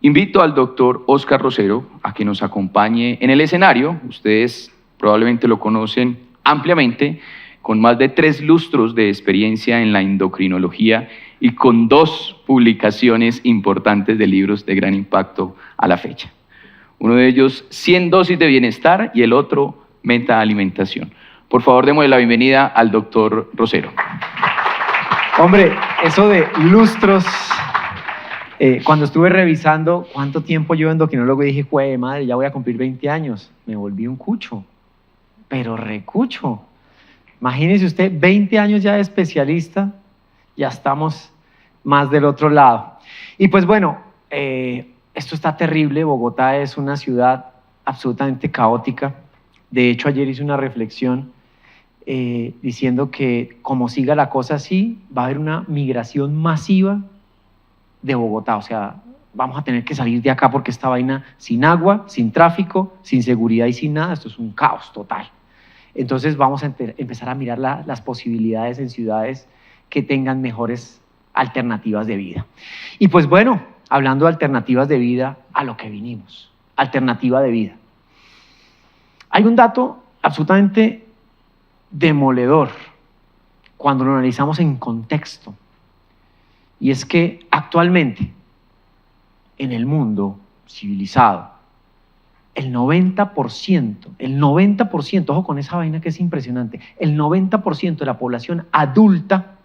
Invito al doctor Óscar Rosero a que nos acompañe en el escenario. Ustedes probablemente lo conocen ampliamente, con más de 3 lustros de experiencia en la endocrinología y con 2 publicaciones importantes de libros de gran impacto a la fecha. Uno de ellos, 100 dosis de bienestar, y el otro, Meta Alimentación. Por favor, démosle la bienvenida al doctor Rosero. Hombre, eso de lustros, cuando estuve revisando cuánto tiempo yo endocrinólogo, dije, ¡jue madre, ya voy a cumplir 20 años! Me volví un cucho, pero recucho. Imagínese usted, 20 años ya de especialista, ya estamos más del otro lado. Y pues bueno, esto está terrible. Bogotá es una ciudad absolutamente caótica. De hecho, ayer hice una reflexión diciendo que como siga la cosa así, va a haber una migración masiva de Bogotá. O sea, vamos a tener que salir de acá porque esta vaina, sin agua, sin tráfico, sin seguridad y sin nada, esto es un caos total. Entonces vamos a empezar a mirar las posibilidades en ciudades que tengan mejores alternativas de vida. Y pues bueno, hablando de alternativas de vida, a lo que vinimos, alternativa de vida. Hay un dato absolutamente demoledor cuando lo analizamos en contexto, y es que actualmente en el mundo civilizado, el 90%, ojo con esa vaina que es impresionante, el 90% de la población adulta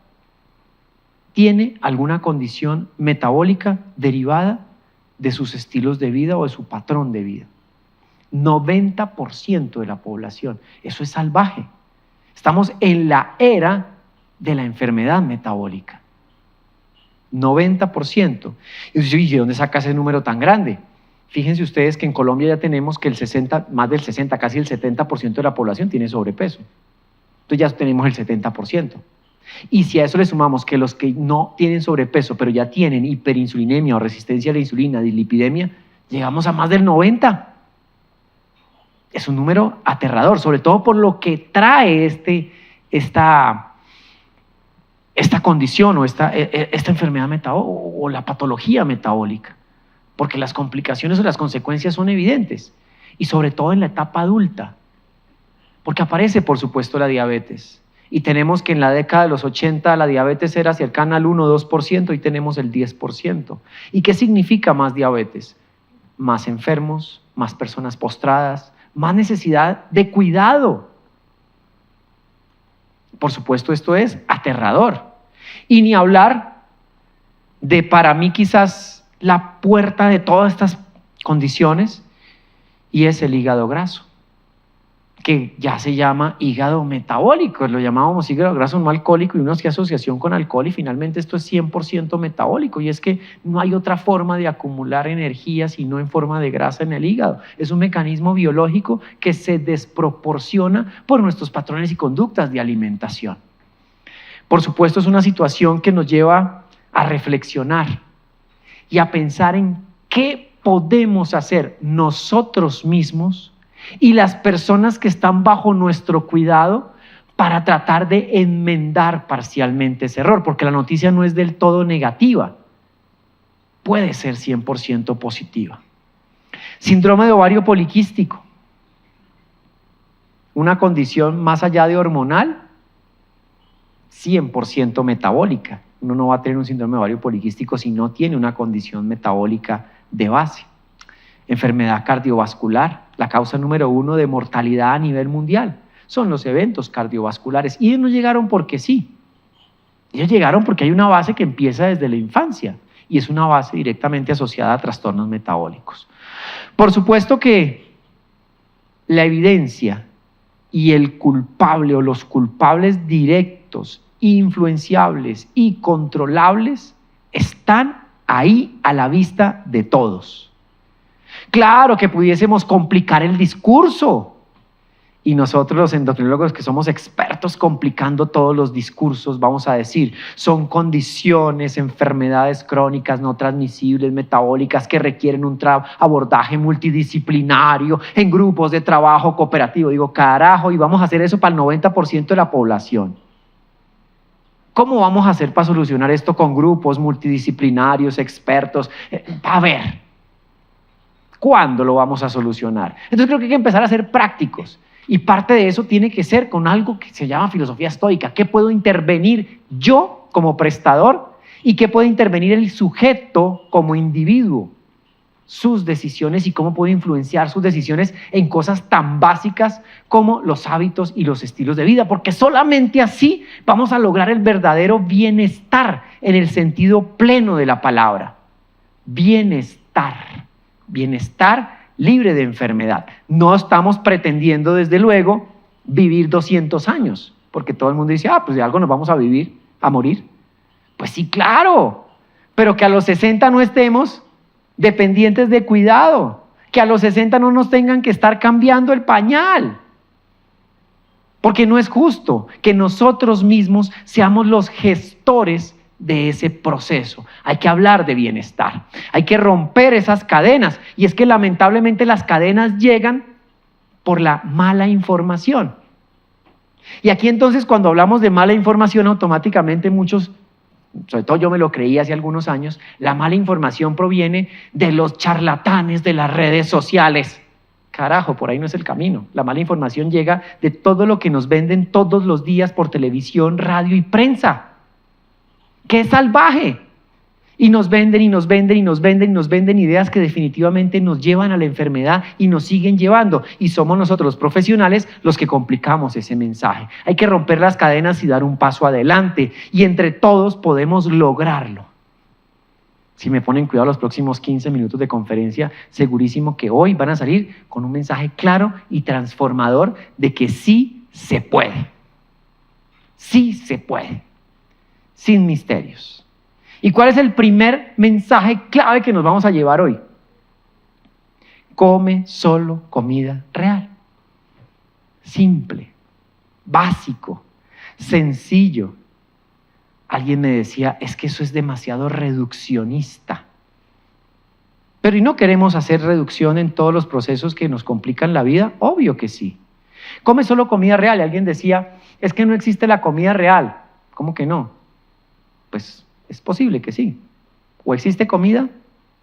tiene alguna condición metabólica derivada de sus estilos de vida o de su patrón de vida. 90% de la población. Eso es salvaje. Estamos en la era de la enfermedad metabólica. 90%. ¿Y de dónde saca ese número tan grande? Fíjense ustedes que en Colombia ya tenemos que más del 60, casi el 70% de la población tiene sobrepeso. Entonces ya tenemos el 70%. Y si a eso le sumamos que los que no tienen sobrepeso, pero ya tienen hiperinsulinemia o resistencia a la insulina, dislipidemia, llegamos a más del 90%. Es un número aterrador, sobre todo por lo que trae esta condición o esta enfermedad metabólica o la patología metabólica, porque las complicaciones o las consecuencias son evidentes, y sobre todo en la etapa adulta, porque aparece, por supuesto, la diabetes. Y tenemos que en la década de los 80 la diabetes era cercana al 1 o 2%, y tenemos el 10%. ¿Y qué significa más diabetes? Más enfermos, más personas postradas, más necesidad de cuidado. Por supuesto, esto es aterrador. Y ni hablar de, para mí, quizás la puerta de todas estas condiciones, y es el hígado graso, que ya se llama hígado metabólico. Lo llamábamos hígado graso no alcohólico, y uno hacía asociación con alcohol, y finalmente esto es 100% metabólico, y es que no hay otra forma de acumular energía sino en forma de grasa en el hígado. Es un mecanismo biológico que se desproporciona por nuestros patrones y conductas de alimentación. Por supuesto, es una situación que nos lleva a reflexionar y a pensar en qué podemos hacer nosotros mismos y las personas que están bajo nuestro cuidado para tratar de enmendar parcialmente ese error, porque la noticia no es del todo negativa, puede ser 100% positiva. Síndrome de ovario poliquístico, una condición más allá de hormonal, 100% metabólica. Uno no va a tener un síndrome de ovario poliquístico si no tiene una condición metabólica de base. Enfermedad cardiovascular, la causa número 1 de mortalidad a nivel mundial son los eventos cardiovasculares. Y ellos no llegaron porque sí. Ellos llegaron porque hay una base que empieza desde la infancia, y es una base directamente asociada a trastornos metabólicos. Por supuesto que la evidencia y el culpable o los culpables directos, influenciables y controlables están ahí a la vista de todos. Claro que pudiésemos complicar el discurso, y nosotros los endocrinólogos, que somos expertos complicando todos los discursos, vamos a decir, son condiciones, enfermedades crónicas no transmisibles, metabólicas, que requieren un abordaje multidisciplinario en grupos de trabajo cooperativo. Digo, carajo, y vamos a hacer eso para el 90% de la población. ¿Cómo vamos a hacer para solucionar esto con grupos multidisciplinarios, expertos? A ver, ¿Cuándo lo vamos a solucionar? Entonces creo que hay que empezar a ser prácticos. Y parte de eso tiene que ser con algo que se llama filosofía estoica. ¿Qué puedo intervenir yo como prestador y qué puede intervenir el sujeto como individuo? Sus decisiones y cómo puedo influenciar sus decisiones en cosas tan básicas como los hábitos y los estilos de vida, porque solamente así vamos a lograr el verdadero bienestar en el sentido pleno de la palabra. Bienestar libre de enfermedad. No estamos pretendiendo, desde luego, vivir 200 años, porque todo el mundo dice, pues de algo nos vamos a morir. Pues sí, claro, pero que a los 60 no estemos dependientes de cuidado, que a los 60 no nos tengan que estar cambiando el pañal, porque no es justo que nosotros mismos seamos los gestores de ese proceso. Hay que hablar de bienestar, hay que romper esas cadenas, y es que lamentablemente las cadenas llegan por la mala información. Y aquí entonces, cuando hablamos de mala información, automáticamente muchos, sobre todo yo me lo creí hace algunos años, la mala información proviene de los charlatanes de las redes sociales. Carajo, por ahí no es el camino. La mala información llega de todo lo que nos venden todos los días por televisión, radio y prensa, que es salvaje. Y nos venden ideas que definitivamente nos llevan a la enfermedad y nos siguen llevando. Y somos nosotros los profesionales los que complicamos ese mensaje. Hay que romper las cadenas y dar un paso adelante. Y entre todos podemos lograrlo. Si me ponen cuidado los próximos 15 minutos de conferencia, segurísimo que hoy van a salir con un mensaje claro y transformador de que sí se puede. Sí se puede. Sin misterios. ¿Y cuál es el primer mensaje clave que nos vamos a llevar hoy? Come solo comida real. Simple, básico, sencillo. Alguien me decía, es que eso es demasiado reduccionista. Pero ¿y no queremos hacer reducción en todos los procesos que nos complican la vida? Obvio que sí. Come solo comida real. Y alguien decía, es que no existe la comida real. ¿Cómo que no? Pues es posible que sí. O existe comida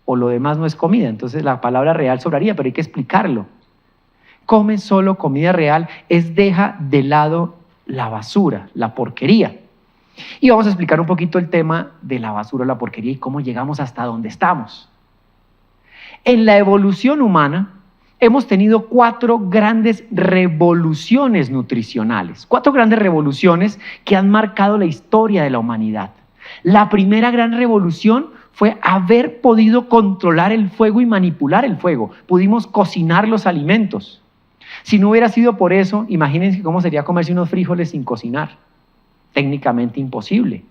o lo demás no es comida. Entonces la palabra real sobraría, pero hay que explicarlo. Come solo comida real es deja de lado la basura, la porquería. Y vamos a explicar un poquito el tema de la basura, la porquería y cómo llegamos hasta donde estamos. En la evolución humana hemos tenido 4 grandes revoluciones nutricionales, 4 grandes revoluciones que han marcado la historia de la humanidad. La primera gran revolución fue haber podido controlar el fuego y manipular el fuego. Pudimos cocinar los alimentos. Si no hubiera sido por eso, imagínense cómo sería comerse unos frijoles sin cocinar. Técnicamente imposible.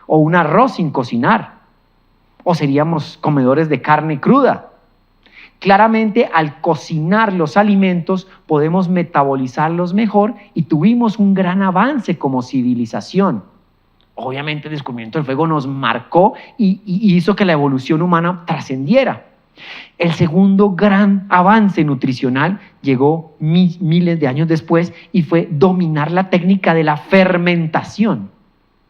O un arroz sin cocinar. O seríamos comedores de carne cruda. Claramente, al cocinar los alimentos, podemos metabolizarlos mejor y tuvimos un gran avance como civilización. Obviamente el descubrimiento del fuego nos marcó y hizo que la evolución humana trascendiera. El segundo gran avance nutricional llegó miles de años después y fue dominar la técnica de la fermentación.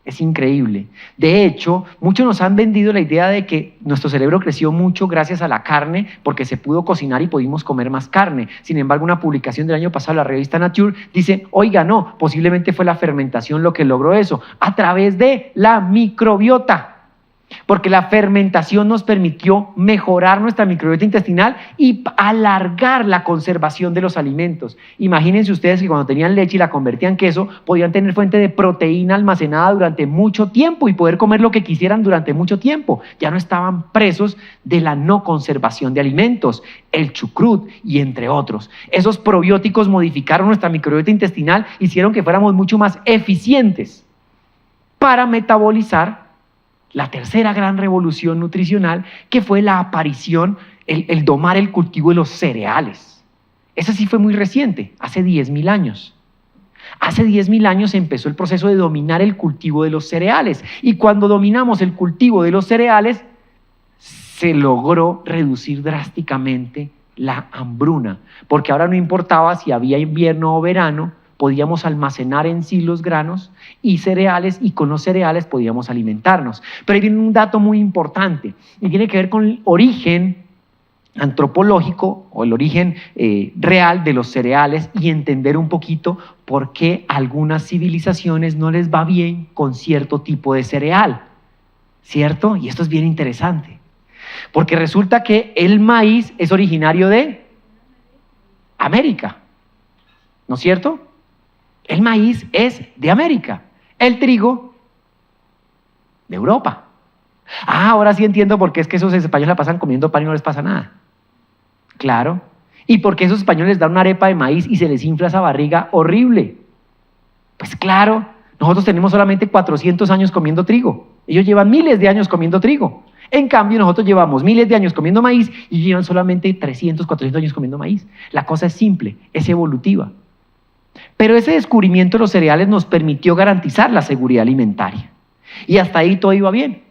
Es increíble. De hecho, muchos nos han vendido la idea de que nuestro cerebro creció mucho gracias a la carne porque se pudo cocinar y pudimos comer más carne. Sin embargo, una publicación del año pasado en la revista Nature dice, oiga, no, posiblemente fue la fermentación lo que logró eso, a través de la microbiota. Porque la fermentación nos permitió mejorar nuestra microbiota intestinal y alargar la conservación de los alimentos. Imagínense ustedes que cuando tenían leche y la convertían en queso, podían tener fuente de proteína almacenada durante mucho tiempo y poder comer lo que quisieran durante mucho tiempo. Ya no estaban presos de la no conservación de alimentos, el chucrut y entre otros. Esos probióticos modificaron nuestra microbiota intestinal, hicieron que fuéramos mucho más eficientes para metabolizar la tercera gran revolución nutricional, que fue la aparición, el domar el cultivo de los cereales. Esa sí fue muy reciente, hace 10.000 años. Hace 10.000 años empezó el proceso de dominar el cultivo de los cereales. Y cuando dominamos el cultivo de los cereales, se logró reducir drásticamente la hambruna. Porque ahora no importaba si había invierno o verano, podíamos almacenar en sí los granos y cereales, y con los cereales podíamos alimentarnos. Pero ahí viene un dato muy importante y tiene que ver con el origen antropológico o el origen real de los cereales y entender un poquito por qué a algunas civilizaciones no les va bien con cierto tipo de cereal, ¿cierto? Y esto es bien interesante, porque resulta que el maíz es originario de América, ¿no es cierto? El maíz es de América, el trigo de Europa. Ah, ahora sí entiendo por qué es que esos españoles la pasan comiendo pan y no les pasa nada. Claro. ¿Y por qué esos españoles les dan una arepa de maíz y se les infla esa barriga horrible? Pues claro, nosotros tenemos solamente 400 años comiendo trigo. Ellos llevan miles de años comiendo trigo. En cambio, nosotros llevamos miles de años comiendo maíz y llevan solamente 300, 400 años comiendo maíz. La cosa es simple, es evolutiva. Pero ese descubrimiento de los cereales nos permitió garantizar la seguridad alimentaria. Y hasta ahí todo iba bien.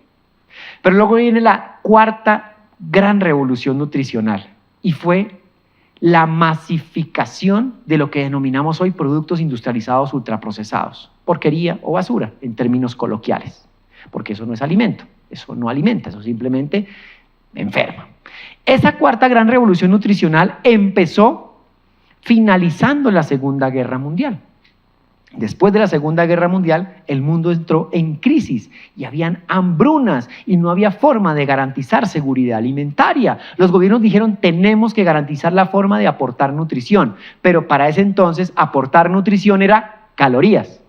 Pero luego viene la cuarta gran revolución nutricional y fue la masificación de lo que denominamos hoy productos industrializados ultraprocesados, porquería o basura en términos coloquiales, porque eso no es alimento, eso no alimenta, eso simplemente enferma. Esa cuarta gran revolución nutricional empezó finalizando la Segunda Guerra Mundial. Después de la Segunda Guerra Mundial, el mundo entró en crisis y habían hambrunas y no había forma de garantizar seguridad alimentaria. Los gobiernos dijeron, tenemos que garantizar la forma de aportar nutrición, pero para ese entonces aportar nutrición era calorías,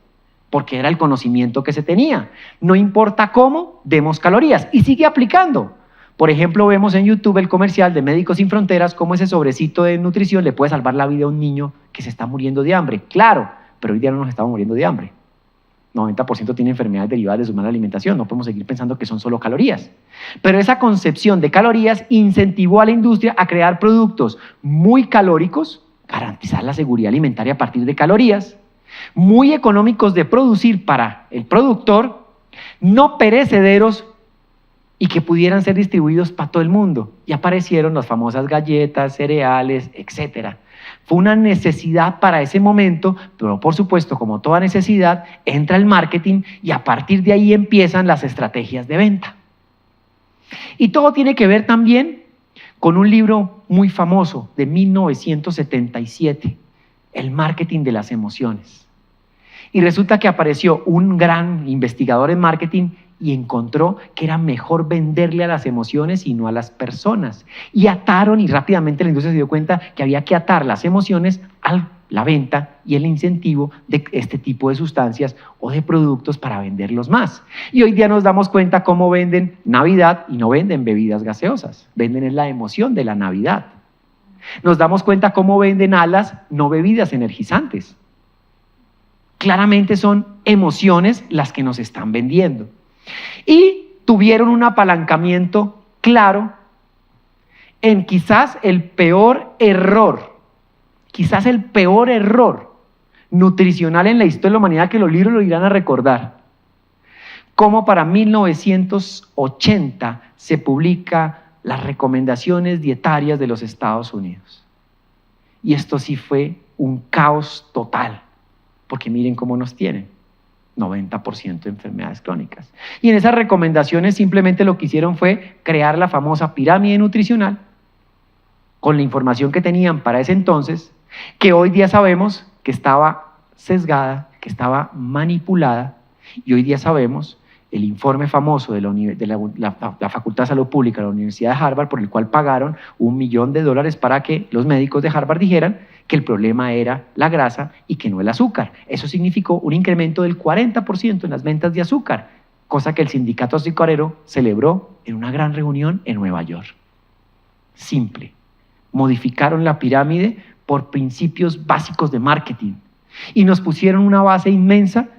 porque era el conocimiento que se tenía. No importa cómo, demos calorías y sigue aplicando. Por ejemplo, vemos en YouTube el comercial de Médicos Sin Fronteras cómo ese sobrecito de nutrición le puede salvar la vida a un niño que se está muriendo de hambre. Claro, pero hoy día no nos estamos muriendo de hambre. 90% tiene enfermedades derivadas de su mala alimentación. No podemos seguir pensando que son solo calorías. Pero esa concepción de calorías incentivó a la industria a crear productos muy calóricos, garantizar la seguridad alimentaria a partir de calorías, muy económicos de producir para el productor, no perecederos y que pudieran ser distribuidos para todo el mundo. Y aparecieron las famosas galletas, cereales, etcétera. Fue una necesidad para ese momento, pero por supuesto, como toda necesidad, entra el marketing y a partir de ahí empiezan las estrategias de venta. Y todo tiene que ver también con un libro muy famoso de 1977, El marketing de las emociones. Y resulta que apareció un gran investigador en marketing y encontró que era mejor venderle a las emociones y no a las personas. Y ataron, y rápidamente la industria se dio cuenta que había que atar las emociones a la venta y el incentivo de este tipo de sustancias o de productos para venderlos más. Y hoy día nos damos cuenta cómo venden Navidad y no venden bebidas gaseosas. Venden la emoción de la Navidad. Nos damos cuenta cómo venden alas, no bebidas energizantes. Claramente son emociones las que nos están vendiendo. Y tuvieron un apalancamiento claro en quizás el peor error nutricional en la historia de la humanidad, que los libros lo irán a recordar. Como para 1980 se publica las recomendaciones dietarias de los Estados Unidos. Y esto sí fue un caos total, porque miren cómo nos tienen. 90% de enfermedades crónicas. Y en esas recomendaciones simplemente lo que hicieron fue crear la famosa pirámide nutricional con la información que tenían para ese entonces, que hoy día sabemos que estaba sesgada, que estaba manipulada, y hoy día sabemos el informe famoso de la Facultad de Salud Pública de la Universidad de Harvard, por el cual pagaron $1 millón para que los médicos de Harvard dijeran que el problema era la grasa y que no el azúcar. Eso significó un incremento del 40% en las ventas de azúcar, cosa que el sindicato azucarero celebró en una gran reunión en Nueva York. Simple. Modificaron la pirámide por principios básicos de marketing y nos pusieron una base inmensa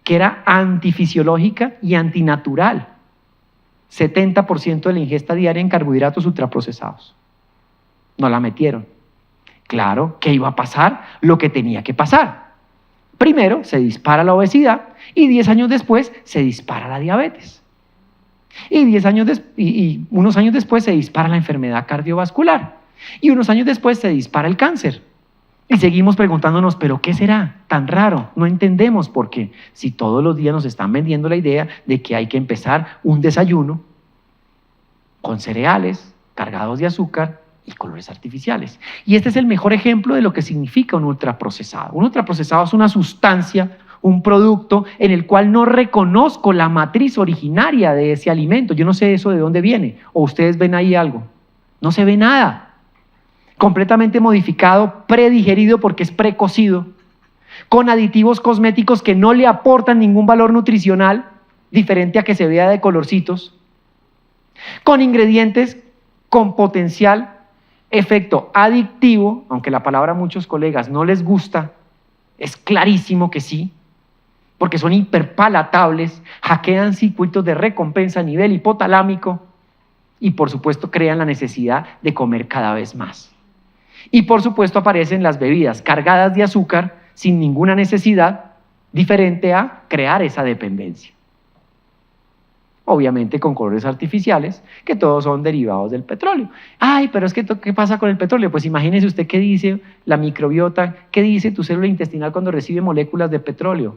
que era antifisiológica y antinatural. 70% de la ingesta diaria en carbohidratos ultraprocesados. No la metieron. Claro, ¿qué iba a pasar? Lo que tenía que pasar. Primero se dispara la obesidad y 10 años después se dispara la diabetes. Y unos años después se dispara la enfermedad cardiovascular. Y unos años después se dispara el cáncer. Y seguimos preguntándonos, ¿pero qué será tan raro? No entendemos por qué. Si todos los días nos están vendiendo la idea de que hay que empezar un desayuno con cereales cargados de azúcar y colores artificiales. Y este es el mejor ejemplo de lo que significa un ultraprocesado. Un ultraprocesado es una sustancia, un producto en el cual no reconozco la matriz originaria de ese alimento. Yo no sé eso de dónde viene. ¿O ustedes ven ahí algo? No se ve nada. Completamente modificado, predigerido porque es precocido, con aditivos cosméticos que no le aportan ningún valor nutricional, diferente a que se vea de colorcitos, con ingredientes con potencial efecto adictivo, aunque la palabra a muchos colegas no les gusta, es clarísimo que sí, porque son hiperpalatables, hackean circuitos de recompensa a nivel hipotalámico y por supuesto crean la necesidad de comer cada vez más. Y por supuesto aparecen las bebidas cargadas de azúcar sin ninguna necesidad, diferente a crear esa dependencia. Obviamente con colores artificiales, que todos son derivados del petróleo. Ay, pero es que ¿qué pasa con el petróleo? Pues imagínese usted qué dice la microbiota, qué dice tu célula intestinal cuando recibe moléculas de petróleo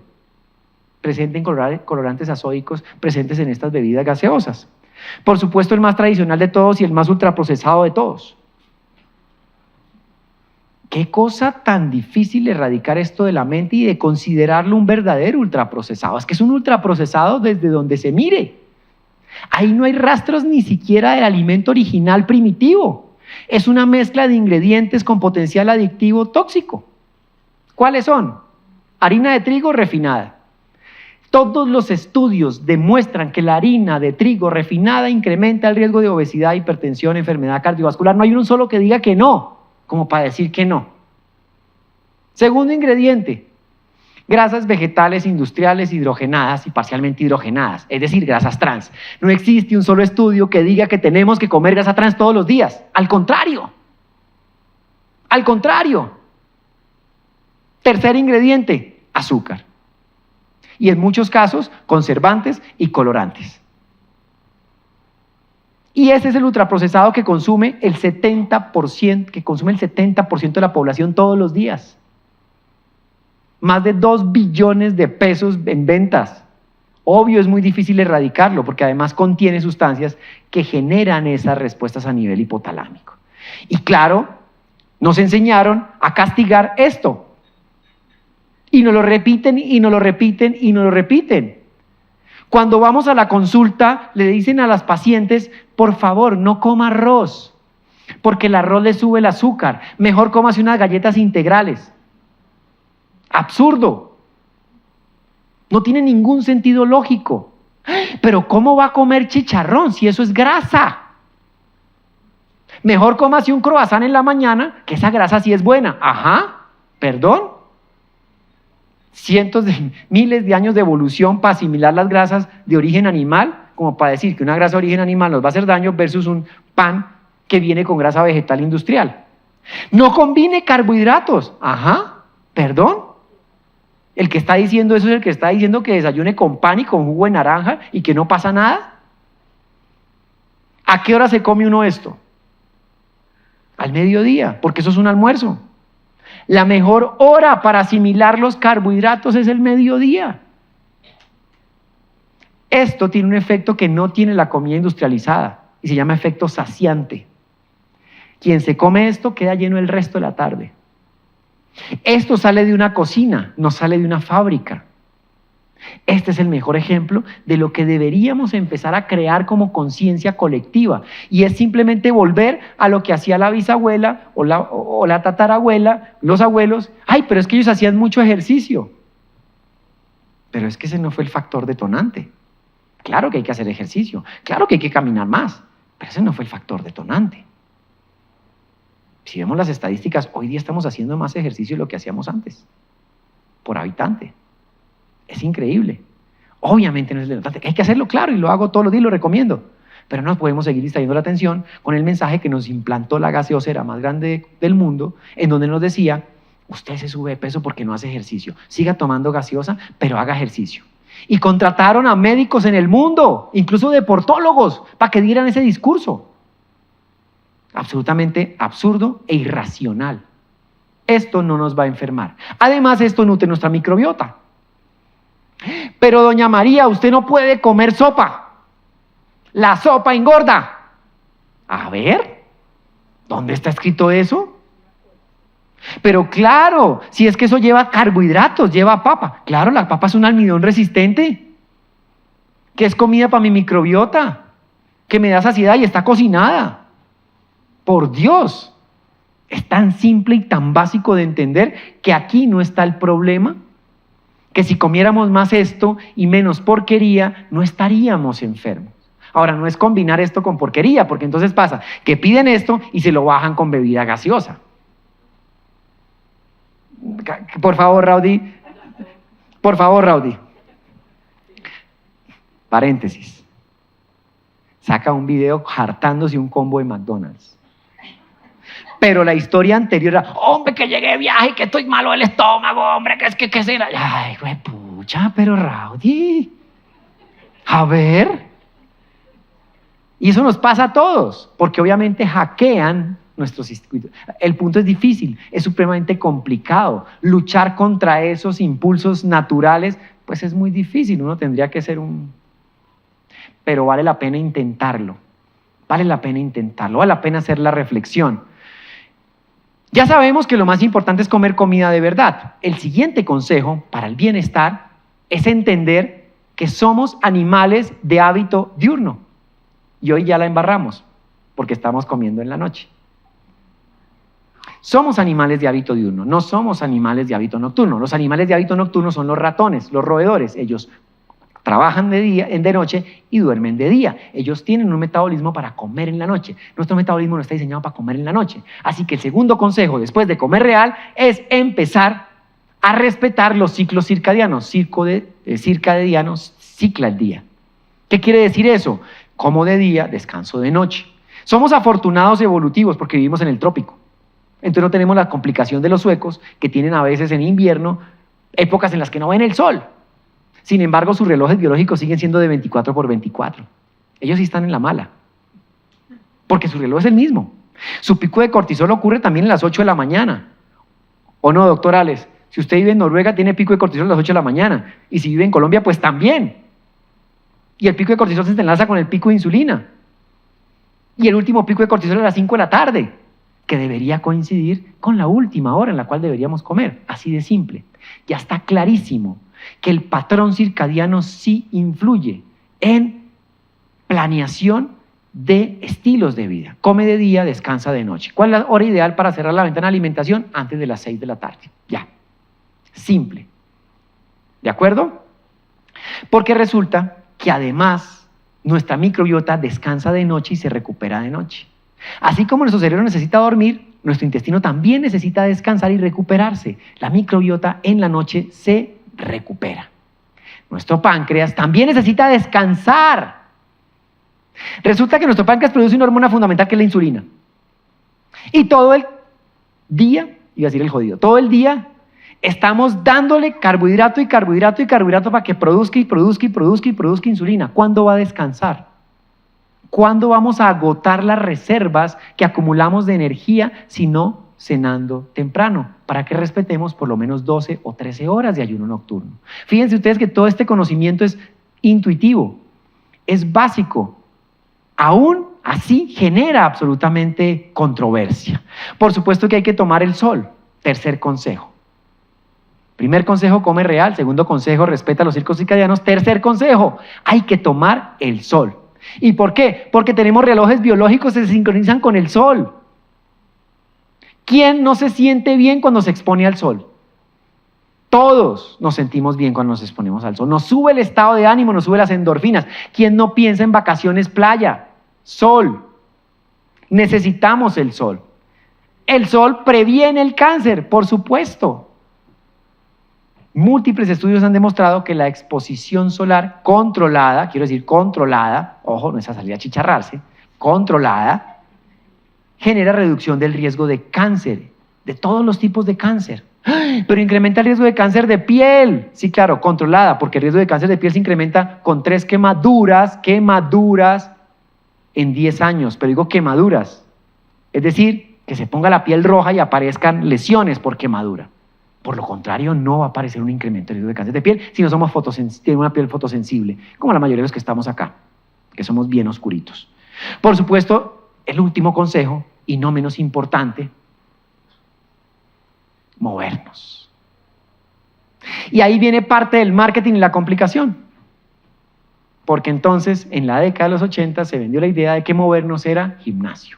presentes en colorantes azóicos presentes en estas bebidas gaseosas. Por supuesto, el más tradicional de todos y el más ultraprocesado de todos. Qué cosa tan difícil erradicar esto de la mente y de considerarlo un verdadero ultraprocesado. Es que es un ultraprocesado desde donde se mire. Ahí no hay rastros ni siquiera del alimento original primitivo. Es una mezcla de ingredientes con potencial adictivo tóxico. ¿Cuáles son? Harina de trigo refinada. Todos los estudios demuestran que la harina de trigo refinada incrementa el riesgo de obesidad, hipertensión, enfermedad cardiovascular. No hay un solo que diga que no, como para decir que no. Segundo ingrediente, grasas vegetales industriales hidrogenadas y parcialmente hidrogenadas, es decir, grasas trans. No existe un solo estudio que diga que tenemos que comer grasa trans todos los días. Al contrario. Al contrario. Tercer ingrediente, azúcar. Y en muchos casos, conservantes y colorantes. Y ese es el ultraprocesado que consume el 70% de la población todos los días. Más de 2 billones de pesos en ventas. Obvio, es muy difícil erradicarlo porque además contiene sustancias que generan esas respuestas a nivel hipotalámico. Y claro, nos enseñaron a castigar esto. Y nos lo repiten, y nos lo repiten, y nos lo repiten. Cuando vamos a la consulta, le dicen a las pacientes, por favor, no coma arroz, porque el arroz le sube el azúcar. Mejor cómase unas galletas integrales. Absurdo. No tiene ningún sentido lógico. Pero ¿cómo va a comer chicharrón si eso es grasa? Mejor cómase un croissant en la mañana, que esa grasa sí es buena. Ajá, perdón. Cientos de miles de años de evolución para asimilar las grasas de origen animal, como para decir que una grasa de origen animal nos va a hacer daño versus un pan que viene con grasa vegetal industrial. No combine carbohidratos. Ajá, perdón. El que está diciendo eso es el que está diciendo que desayune con pan y con jugo de naranja y que no pasa nada. ¿A qué hora se come uno esto? Al mediodía, porque eso es un almuerzo. La mejor hora para asimilar los carbohidratos es el mediodía. Esto tiene un efecto que no tiene la comida industrializada y se llama efecto saciante. Quien se come esto queda lleno el resto de la tarde. Esto sale de una cocina, no sale de una fábrica. Este es el mejor ejemplo de lo que deberíamos empezar a crear como conciencia colectiva, y es simplemente volver a lo que hacía la bisabuela o la tatarabuela, los abuelos. Ay, pero es que ellos hacían mucho ejercicio. Pero es que ese no fue el factor detonante. Claro que hay que hacer ejercicio, claro que hay que caminar más, pero ese no fue el factor detonante. Si vemos las estadísticas, hoy día estamos haciendo más ejercicio de lo que hacíamos antes, por habitante. Es increíble. Obviamente no es detonante. Hay que hacerlo, claro, y lo hago todos los días y lo recomiendo. Pero no podemos seguir distrayendo la atención con el mensaje que nos implantó la gaseosera más grande del mundo, en donde nos decía, usted se sube de peso porque no hace ejercicio. Siga tomando gaseosa, pero haga ejercicio. Y contrataron a médicos en el mundo, incluso deportólogos, para que dieran ese discurso. Absolutamente absurdo e irracional. Esto no nos va a enfermar. Además, esto nutre nuestra microbiota. Pero doña María, usted no puede comer sopa. La sopa engorda. A ver, ¿Dónde está escrito eso? Pero claro, si es que eso lleva carbohidratos, lleva papa. Claro, la papa es un almidón resistente, que es comida para mi microbiota, que me da saciedad y está cocinada. Por Dios, es tan simple y tan básico de entender que aquí no está el problema, que si comiéramos más esto y menos porquería, no estaríamos enfermos. Ahora, no es combinar esto con porquería, porque entonces pasa que piden esto y se lo bajan con bebida gaseosa. Por favor, Raudy. Por favor, Raudy. Paréntesis. Saca un video hartándose un combo de McDonald's. Pero la historia anterior era, hombre, que llegué de viaje, que estoy malo del estómago, hombre, que será. Ay, güey, pucha, pero Raudy. A ver. Y eso nos pasa a todos, porque obviamente hackean nuestros circuitos. El punto es difícil, es supremamente complicado. Luchar contra esos impulsos naturales, pues es muy difícil. Uno tendría que ser Pero vale la pena intentarlo. Vale la pena intentarlo, vale la pena hacer la reflexión. Ya sabemos que lo más importante es comer comida de verdad. El siguiente consejo para el bienestar es entender que somos animales de hábito diurno. Y hoy ya la embarramos, porque estamos comiendo en la noche. Somos animales de hábito diurno, no somos animales de hábito nocturno. Los animales de hábito nocturno son los ratones, los roedores. Ellos trabajan de noche y duermen de día. Ellos tienen un metabolismo para comer en la noche. Nuestro metabolismo no está diseñado para comer en la noche. Así que el segundo consejo después de comer real es empezar a respetar los ciclos circadianos. Circadianos cicla el día. ¿Qué quiere decir eso? Como de día, descanso de noche. Somos afortunados evolutivos porque vivimos en el trópico. Entonces no tenemos la complicación de los suecos, que tienen a veces en invierno épocas en las que no ven el sol. Sin embargo, sus relojes biológicos siguen siendo de 24x24. Ellos sí están en la mala, porque su reloj es el mismo. Su pico de cortisol ocurre también a las 8 de la mañana. ¿O no, doctor Alex? Si usted vive en Noruega, tiene pico de cortisol a las 8 de la mañana. Y si vive en Colombia, pues también. Y el pico de cortisol se enlaza con el pico de insulina. Y el último pico de cortisol a las 5 de la tarde, que debería coincidir con la última hora en la cual deberíamos comer. Así de simple. Ya está clarísimo que el patrón circadiano sí influye en planeación de estilos de vida. Come de día, descansa de noche. ¿Cuál es la hora ideal para cerrar la ventana de alimentación? Antes de las 6 de la tarde. Ya. Simple. ¿De acuerdo? Porque resulta que además nuestra microbiota descansa de noche y se recupera de noche. Así como nuestro cerebro necesita dormir, nuestro intestino también necesita descansar y recuperarse. La microbiota en la noche se recupera. Nuestro páncreas también necesita descansar. Resulta que nuestro páncreas produce una hormona fundamental que es la insulina. Y todo el día, iba a decir el jodido, todo el día estamos dándole carbohidrato y carbohidrato y carbohidrato para que produzca y produzca y produzca y produzca insulina. ¿Cuándo va a descansar? ¿Cuándo vamos a agotar las reservas que acumulamos de energía si no cenando temprano? Para que respetemos por lo menos 12 o 13 horas de ayuno nocturno. Fíjense ustedes que todo este conocimiento es intuitivo, es básico. Aún así genera absolutamente controversia. Por supuesto que hay que tomar el sol. Tercer consejo. Primer consejo, come real. Segundo consejo, respeta los ciclos circadianos. Tercer consejo, hay que tomar el sol. ¿Y por qué? Porque tenemos relojes biológicos que se sincronizan con el sol. ¿Quién no se siente bien cuando se expone al sol? Todos nos sentimos bien cuando nos exponemos al sol. Nos sube el estado de ánimo, nos sube las endorfinas. ¿Quién no piensa en vacaciones, playa? Sol. Necesitamos el sol. El sol previene el cáncer, por supuesto. Múltiples estudios han demostrado que la exposición solar controlada, quiero decir controlada, ojo, no es a salir a chicharrarse, controlada, genera reducción del riesgo de cáncer, de todos los tipos de cáncer. Pero incrementa el riesgo de cáncer de piel. Sí, claro, controlada, porque el riesgo de cáncer de piel se incrementa con 3 quemaduras en 10 años. Pero digo quemaduras, es decir, que se ponga la piel roja y aparezcan lesiones por quemadura. Por lo contrario, no va a aparecer un incremento del riesgo de cáncer de piel si no somos tienen una piel fotosensible, como la mayoría de los que estamos acá, que somos bien oscuritos. Por supuesto, el último consejo y no menos importante, movernos. Y ahí viene parte del marketing y la complicación. Porque entonces, en la década de los 80, se vendió la idea de que movernos era gimnasio.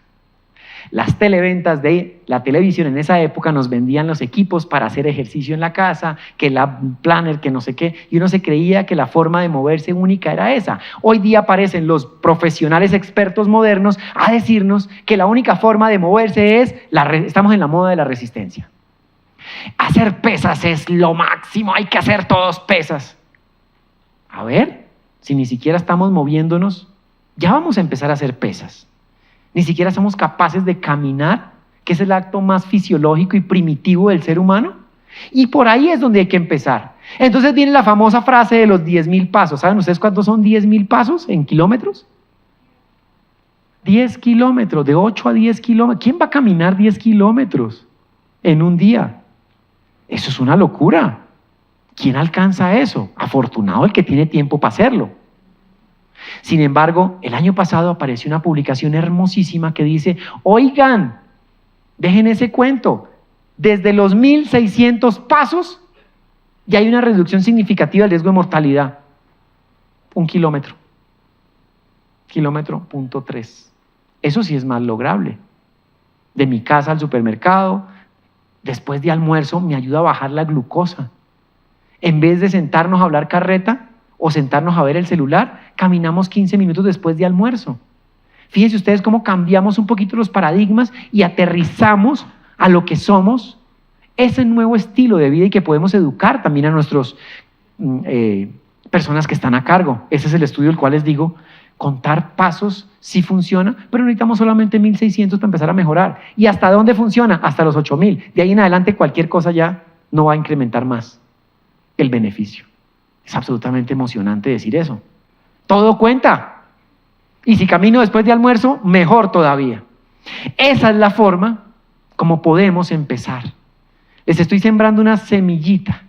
Las televentas de la televisión en esa época nos vendían los equipos para hacer ejercicio en la casa, que la planner, que no sé qué, y uno se creía que la forma de moverse única era esa. Hoy día aparecen los profesionales expertos modernos a decirnos que la única forma de moverse es, estamos en la moda de la resistencia. Hacer pesas es lo máximo, hay que hacer todos pesas. A ver, si ni siquiera estamos moviéndonos, ya vamos a empezar a hacer pesas. Ni siquiera somos capaces de caminar, que es el acto más fisiológico y primitivo del ser humano. Y por ahí es donde hay que empezar. Entonces viene la famosa frase de los 10,000 pasos. ¿Saben ustedes cuántos son 10,000 pasos en kilómetros? 10 kilómetros, de 8 a 10 kilómetros. ¿Quién va a caminar 10 kilómetros en un día? Eso es una locura. ¿Quién alcanza eso? Afortunado el que tiene tiempo para hacerlo. Sin embargo, el año pasado apareció una publicación hermosísima que dice, oigan, dejen ese cuento, desde los 1,600 pasos ya hay una reducción significativa del riesgo de mortalidad. 1 kilómetro. Kilómetro punto 3. Eso sí es más lograble. De mi casa al supermercado, después de almuerzo, me ayuda a bajar la glucosa. En vez de sentarnos a hablar carreta o sentarnos a ver el celular, caminamos 15 minutos después de almuerzo. Fíjense ustedes cómo cambiamos un poquito los paradigmas y aterrizamos a lo que somos, ese nuevo estilo de vida y que podemos educar también a nuestras personas que están a cargo. Ese es el estudio del cual les digo, contar pasos sí funciona, pero necesitamos solamente 1,600 para empezar a mejorar. ¿Y hasta dónde funciona? Hasta los 8,000. De ahí en adelante cualquier cosa ya no va a incrementar más el beneficio. Es absolutamente emocionante decir eso. Todo cuenta. Y si camino después de almuerzo, mejor todavía. Esa es la forma como podemos empezar. Les estoy sembrando una semillita.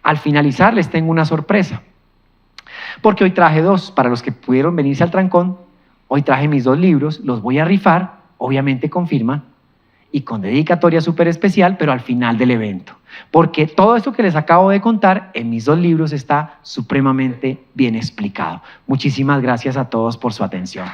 Al finalizar les tengo una sorpresa. Porque hoy traje 2, para los que pudieron venirse al trancón, hoy traje mis 2 libros, los voy a rifar, obviamente con firma, y con dedicatoria súper especial, pero al final del evento. Porque todo esto que les acabo de contar en mis 2 libros está supremamente bien explicado. Muchísimas gracias a todos por su atención.